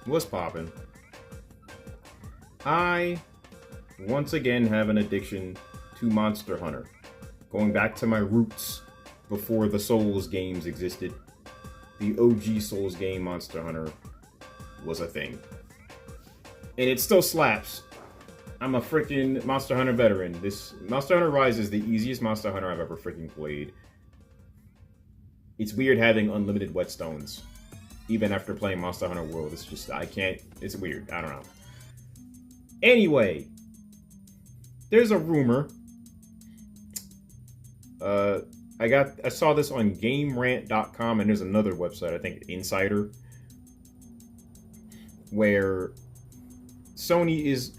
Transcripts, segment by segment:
What's poppin'? I once again have an addiction to Monster Hunter. Going back to my roots before the Souls games existed. The OG Souls game, Monster Hunter, was a thing. And it still slaps. I'm a freaking Monster Hunter veteran. This Monster Hunter Rise is the easiest Monster Hunter I've ever freaking played. It's weird having unlimited whetstones. Even after playing Monster Hunter World, it's just, I can't, it's weird. I don't know. Anyway, there's a rumor. I saw this on GameRant.com, and there's another website, I think Insider, where Sony is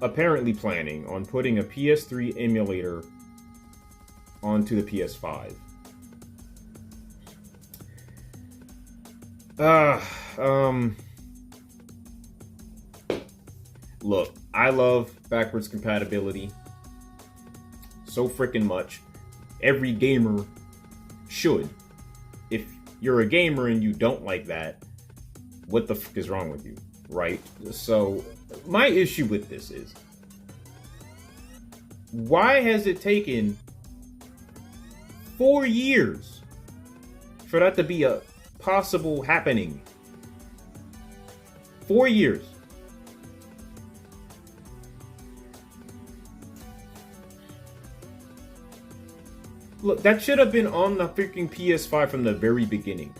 apparently planning on putting a PS3 emulator onto the PS5. Look, I love backwards compatibility so freaking much. Every gamer should. If you're a gamer and you don't like that, what the fuck is wrong with you, right? So, my issue with this is, why has it taken 4 years for that to be a possible happening? 4 years. Look, that should have been on the freaking PS5 from the very beginning.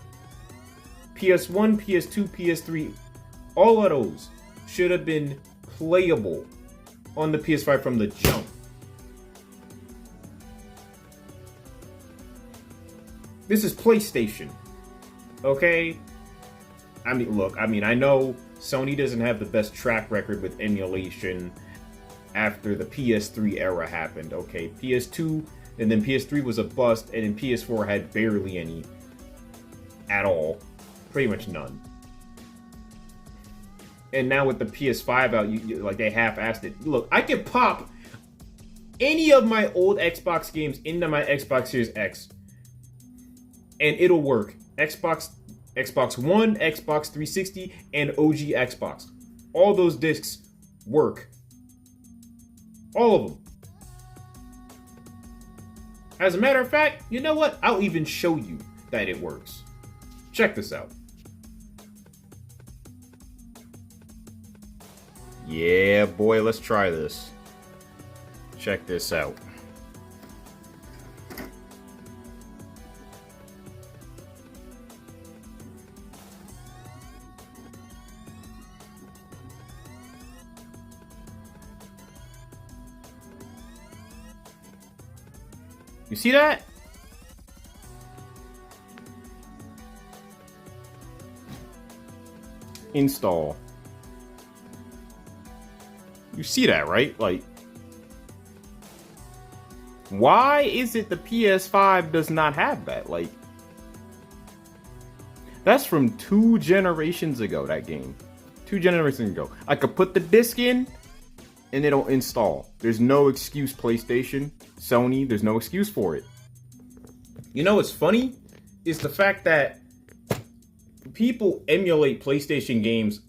PS1, PS2, PS3, all of those should have been playable on the PS5 from the jump. This is PlayStation. Okay? I mean, look, I know Sony doesn't have the best track record with emulation after the PS3 era happened. Okay, PS2 and then PS3 was a bust, and then PS4 had barely any at all. Pretty much none. And now with the PS5 out, like they half-assed it. Look, I can pop any of my old Xbox games into my Xbox Series X, and it'll work. Xbox One, Xbox 360, and OG Xbox. All those discs work. All of them. As a matter of fact, you know what? I'll even show you that it works. Check this out. Yeah, boy, let's try this. Check this out. You see that? Install. You see that, right? Like, why is it the PS5 does not have that? Like, that's from 2 generations ago, that game. 2 generations ago. I could put the disc in, and it'll install. There's no excuse, PlayStation, Sony, there's no excuse for it. You know what's funny? Is the fact that people emulate PlayStation games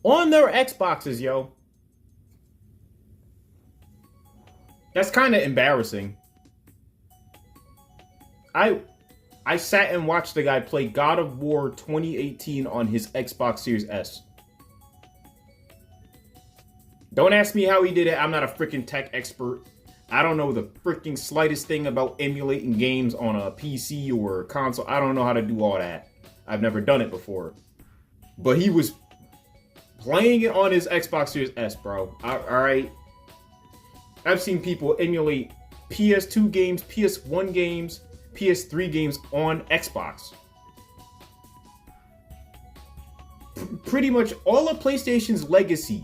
on their Xboxes, yo. That's kind of embarrassing. I sat and watched the guy play God of War 2018 on his Xbox Series S. Don't ask me how he did it. I'm not a freaking tech expert. I don't know the freaking slightest thing about emulating games on a PC or a console. I don't know how to do all that. I've never done it before. But he was playing it on his Xbox Series S, bro. Alright? I've seen people emulate PS2 games, PS1 games, PS3 games on Xbox. Pretty much all of PlayStation's legacy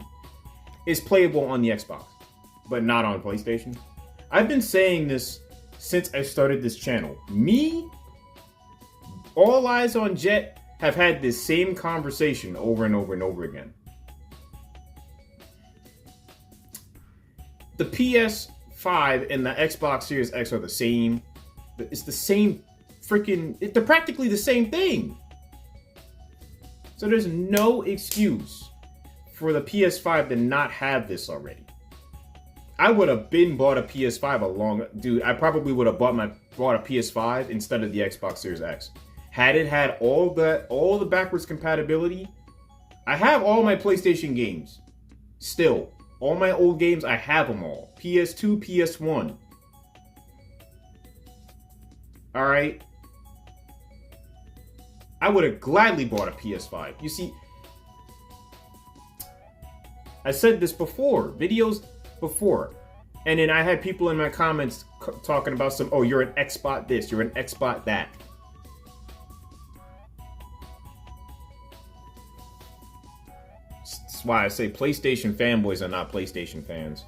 is playable on the Xbox, but not on PlayStation. I've been saying this since I started this channel. Me, All Eyes on Jet have had this same conversation over and over and over again. The PS5 and the Xbox Series X are the same. It's the same freaking... They're practically the same thing. So there's no excuse for the PS5 to not have this already. I would have bought a PS5 dude, I probably would have bought a PS5 instead of the Xbox Series X. Had it had all the backwards compatibility, I have all my PlayStation games. Still, all my old games, I have them all. PS2, PS1. Alright? I would have gladly bought a PS5. You see, I said this before, videos before. And then I had people in my comments talking about oh, you're an Xbot this, you're an Xbot that. That's why I say PlayStation fanboys are not PlayStation fans.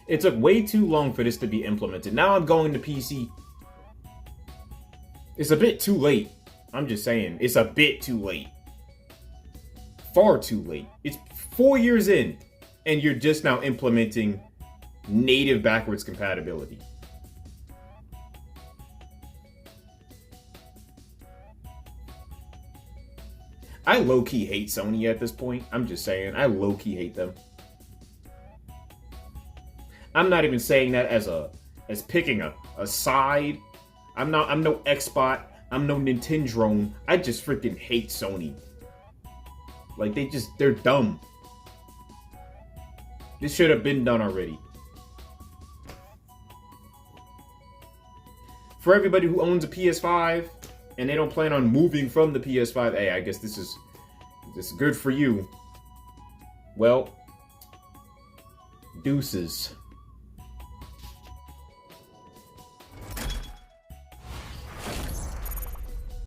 It took way too long for this to be implemented. Now I'm going to PC. It's a bit too late. I'm just saying, it's a bit too late. Far too late. It's 4 years in, and you're just now implementing native backwards compatibility. I low-key hate Sony at this point. I'm just saying, I low-key hate them. I'm not even saying that as picking a side. I'm no Xbot. I'm no Nintendrone. I just freaking hate Sony. Like, they're dumb. This should have been done already. For everybody who owns a PS5 and they don't plan on moving from the PS5, hey, I guess this is good for you. Well, deuces.